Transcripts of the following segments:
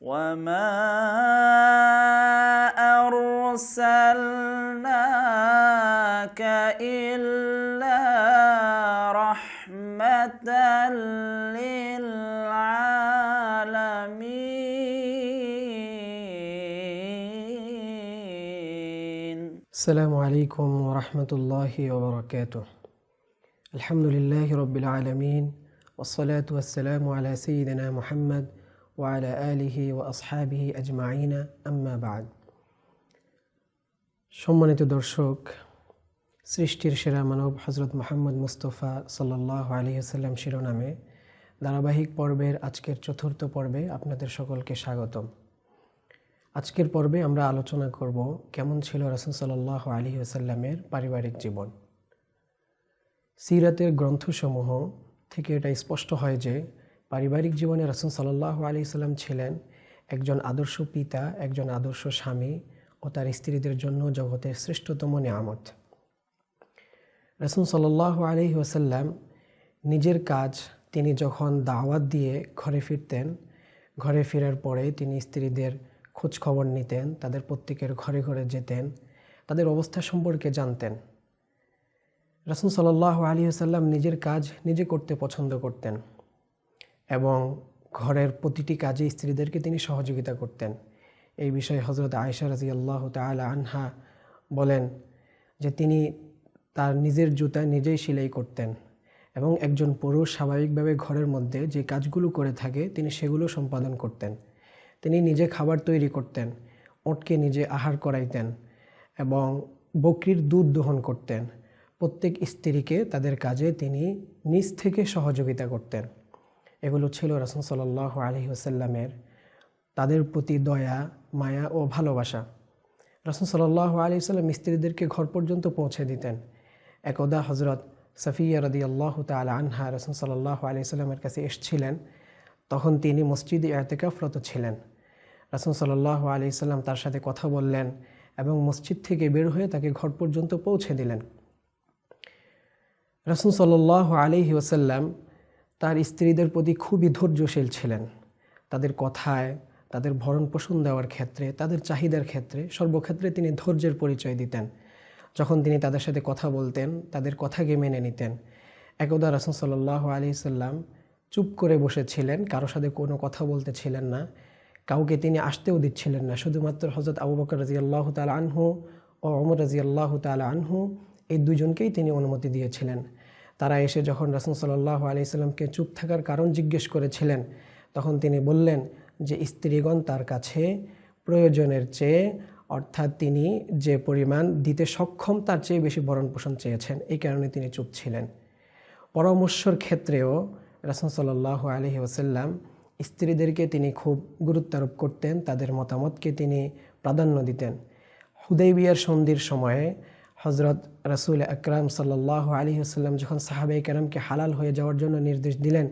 وما أرسلناك إلا رحمة للعالمين. السلام عليكم ورحمة الله وبركاته. الحمد لله رب العالمين والصلاة والسلام على سيدنا محمد وعلى آله وأصحابه أجمعين أما بعد. সম্মানিত দর্শক, সৃষ্টির সেরা মানব হযরত মুহাম্মদ মুস্তাফা সাল্লাল্লাহু আলাইহি ওয়াসাল্লাম শিরোনামে ধারাবাহিক পর্বের আজকের চতুর্থ পর্বে আপনাদের সকলকে স্বাগতম। আজকের পর্বে আমরা আলোচনা করব কেমন ছিল রাসূল সাল্লাল্লাহু আলাইহি ওয়াসাল্লামের পারিবারিক জীবন। সিরাতের গ্রন্থসমূহ থেকে এটা স্পষ্ট হয় যে পারিবারিক জীবনে রাসূল সাল্লাল্লাহু আলাইহি ওয়াসাল্লাম ছিলেন একজন আদর্শ পিতা, একজন আদর্শ স্বামী ও তার স্ত্রীদের জন্য জগতের শ্রেষ্ঠতম নিয়ামত। রাসূল সাল্লাল্লাহু আলাইহি ওয়াসাল্লাম নিজের কাজ তিনি যখন দাওয়াত দিয়ে ঘরে ফিরতেন, ঘরে ফেরার পরে তিনি স্ত্রীদের খোঁজ খবর নিতেন, তাদের প্রত্যেকের ঘরে ঘরে যেতেন, তাদের অবস্থা সম্পর্কে জানতেন। রাসূল সাল্লাল্লাহু আলাইহি ওয়াসাল্লাম নিজের কাজ নিজে করতে পছন্দ করতেন এবং ঘরের প্রতিটি কাজে স্ত্রীদেরকে তিনি সহযোগিতা করতেন। এই বিষয়ে হযরত আয়েশা রাদিয়াল্লাহু তাআলা আনহা বলেন যে তিনি তার নিজের জুতা নিজেই সেলাই করতেন এবং একজন পুরুষ স্বাভাবিকভাবে ঘরের মধ্যে যে কাজগুলো করে থাকে তিনি সেগুলো সম্পাদন করতেন। তিনি নিজে খাবার তৈরি করতেন, ওটকে নিজে আহার করাইতেন এবং বকরির দুধ দহন করতেন। প্রত্যেক স্ত্রীকে তাদের কাজে তিনি নিজ থেকে সহযোগিতা করতেন। এগুলো ছিল রাসূল সাল্লাল্লাহু আলাইহি ওয়াসাল্লামের তাদের প্রতি দয়া, মায়া ও ভালোবাসা। রাসূল সাল্লাল্লাহু আলাইহি ওয়াসাল্লাম স্ত্রীদেরকে ঘর পর্যন্ত পৌঁছে দিতেন। একদা হযরত সাফিয়া রাদিয়াল্লাহু তাআলা আনহা রাসূল সাল্লাল্লাহু আলাইহি ওয়াসাল্লামের কাছে এসেছিলেন। তখন তিনি মসজিদে ইতিকাফরত ছিলেন। রাসূল সাল্লাল্লাহু আলাইহি ওয়াসাল্লাম তার সাথে কথা বললেন এবং মসজিদ থেকে বের হয়ে তাকে ঘর পর্যন্ত পৌঁছে দিলেন। রাসূল সাল্লাল্লাহু আলাইহি ওয়াসাল্লাম তার স্ত্রীদের প্রতি খুবই ধৈর্যশীল ছিলেন। তাদের কথায়, তাদের ভরণ পোষণ দেওয়ার ক্ষেত্রে, তাদের চাহিদার ক্ষেত্রে, সর্বক্ষেত্রে তিনি ধৈর্যের পরিচয় দিতেন। যখন তিনি তাদের সাথে কথা বলতেন, তাদের কথাকে মেনে নিতেন। একদা রাসূল সাল্লাল্লাহু আলাইহি ওয়াসাল্লাম চুপ করে বসেছিলেন, কারো সাথে কোনো কথা বলতেছিলেন না, কাউকে তিনি আসতেও দিচ্ছিলেন না। শুধুমাত্র হযরত আবু বকর রাদিয়াল্লাহু তাআলা আনহু ও ওমর রাদিয়াল্লাহু তাআলা আনহু এই দুজনকেই তিনি অনুমতি দিয়েছিলেন। তারা এসে যখন রাসূল সাল্লাল্লাহু আলাইহি ওয়াসাল্লামকে চুপ থাকার কারণ জিজ্ঞেস করেছিলেন, তখন তিনি বললেন যে স্ত্রীগণ তার কাছে প্রয়োজনের চেয়ে, অর্থাৎ তিনি যে পরিমাণ দিতে সক্ষম তার চেয়ে বেশি ভরণ পোষণ চেয়েছেন, এই কারণে তিনি চুপ ছিলেন। পরামর্শের ক্ষেত্রেও রাসূল সাল্লাল্লাহু আলাইহি ওয়াসাল্লাম স্ত্রীদেরকে তিনি খুব গুরুত্ব আরোপ করতেন, তাদের মতামতকে তিনি প্রাধান্য দিতেন। হুদাইবিয়ার সন্ধির সময়ে হযরত রাসূল আকরাম সাল্লাল্লাহু আলাইহি ওয়াসাল্লাম যখন সাহাবায়ে কেরামকে হালাল হয়ে যাওয়ার জন্য নির্দেশ দিলেন,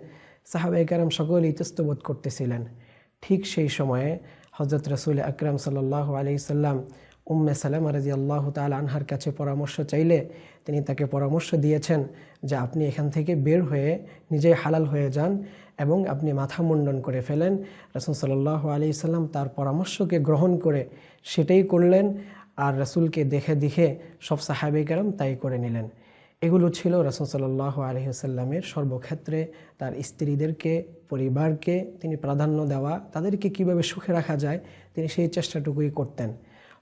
সাহাবায়ে কেরাম সকলেই ইতস্তত করতেছিলেন। ঠিক সেই সময়ে হযরত রাসূল আকরাম সাল্লাল্লাহু আলাইহি ওয়াসাল্লাম উম্মে সালামা রাদিয়াল্লাহু তাআলা আনহার কাছে পরামর্শ চাইলে তিনি তাকে পরামর্শ দিয়েছেন যে আপনি এখান থেকে বের হয়ে নিজেই হালাল হয়ে যান এবং আপনি মাথা মুন্ডন করে ফেলেন। রাসূল সাল্লাল্লাহু আলাইহি ওয়াসাল্লাম তার পরামর্শকে গ্রহণ করে সেটাই করলেন, আর রাসূলকে দেখে দেখে সব সাহাবায়ে কেরাম তাই করে নিলেন। এগুলো ছিল রাসূল সাল্লাল্লাহু আলাইহি ওয়াসাল্লামের সর্বক্ষেত্রে তার স্ত্রীদেরকে, পরিবারকে তিনি প্রাধান্য দেওয়া, তাদেরকে কিভাবে সুখে রাখা যায় তিনি সেই চেষ্টাটুকুই করতেন।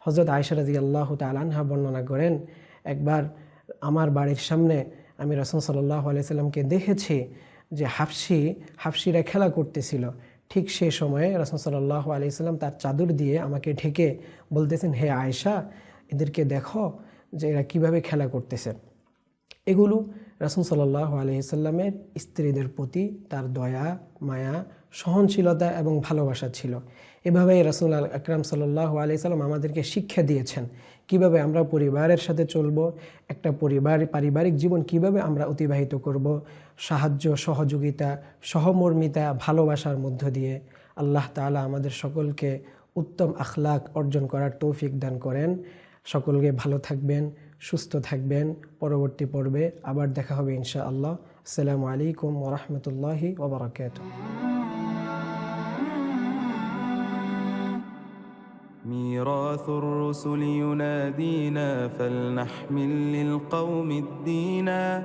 হযরত আয়েশা রাদিয়াল্লাহু তাআলা আনহা বর্ণনা করেন, একবার আমার বাড়ির সামনে আমি রাসূল সাল্লাল্লাহু আলাইহি ওয়াসাল্লামকে দেখেছি যে হাফসিরা খেলা করতেছিল। ঠিক সেই সময়ে রাসূল সাল্লাল্লাহু আলাইহি ওয়াসাল্লাম তার চাদর দিয়ে আমাকে ঢেকে বলতেছেন, হে আয়েশা, এদেরকে দেখো যে এরা কিভাবে খেলা করতেছে। এগুলো রাসূল সাল্লাল্লাহু আলাইহি ওয়াসাল্লামের স্ত্রীদের প্রতি তার দয়া, মায়া, সহনশীলতা এবং ভালোবাসা ছিল। এভাবেই রাসূল আকরাম সাল্লাল্লাহু আলাইহি ওয়াসাল্লাম আমাদেরকে শিক্ষা দিয়েছেন কিভাবে আমরা পরিবারের সাথে চলব, একটা পারিবারিক জীবন কিভাবে আমরা অতিবাহিত করব, সাহায্য, সহযোগিতা, সহমর্মিতা, ভালোবাসার মধ্য দিয়ে। আল্লাহ তাআলা আমাদের সকলকে উত্তম আখলাক অর্জন করার তৌফিক দান করেন। সকলকে ভালো থাকবেন, সুস্থ থাকবেন। পরবর্তী পর্বে আবার দেখা হবে ইনশাআল্লাহ। আসসালামু আলাইকুম ওয়া রাহমাতুল্লাহি ওয়া বারাকাতুহু। ميراث الرسل ينادينا فلنحمل للقوم الدينا